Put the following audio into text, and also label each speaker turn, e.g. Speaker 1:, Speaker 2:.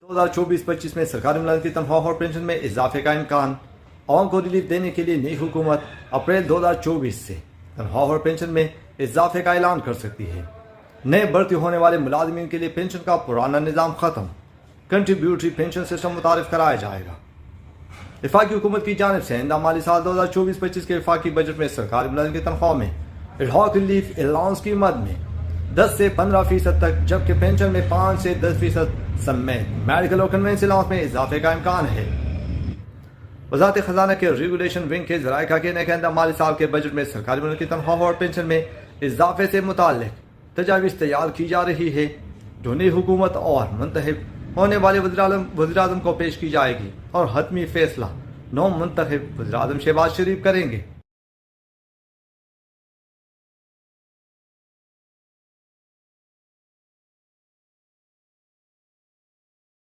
Speaker 1: 2024-25 में सरकारी मुलाजिम की तनख्वाह और पेंशन में इजाफे का इम्कान। आवाम को रिलीफ देने के लिए नई हुकूमत अप्रैल 2024 से तनख्वाह और पेंशन में इजाफे का ऐलान कर सकती है। नए भर्ती होने वाले मुलाजिमीन के लिए पेंशन का पुराना निज़ाम ख़त्म, कंट्रीब्यूटरी पेंशन सिस्टम मुतारिफ कराया जाएगा। वफाकी हुकूमत की जानिब से आइंदा माली साल 2024-25 के वफाकी बजट में सरकारी मुलाजिम की तनख्वाह में एडहॉक रिलीफ अलाउंस की मद में 10 से 15% तक, जबकि पेंशन में 5 से 10% समेत मेडिकल और कन्वेंस अलाउंस में इजाफे का इम्कान है। वज़ारत खजाना के रेगुलेशन विंग के ज़राए का कहना है कि आइंदा माली साल के बजट में सरकारी मुलाजिम की तनख्वाह और पेंशन में इजाफे से मुताल्लिक तजावीज़ तैयार की जा रही है, जो नई हुकूमत और मुंतखब होने वाले वज़ीर आज़म को पेश की जाएगी और हतमी फैसला नौ मुंतखब वज़ीर आज़म शहबाज शरीफ करेंगे।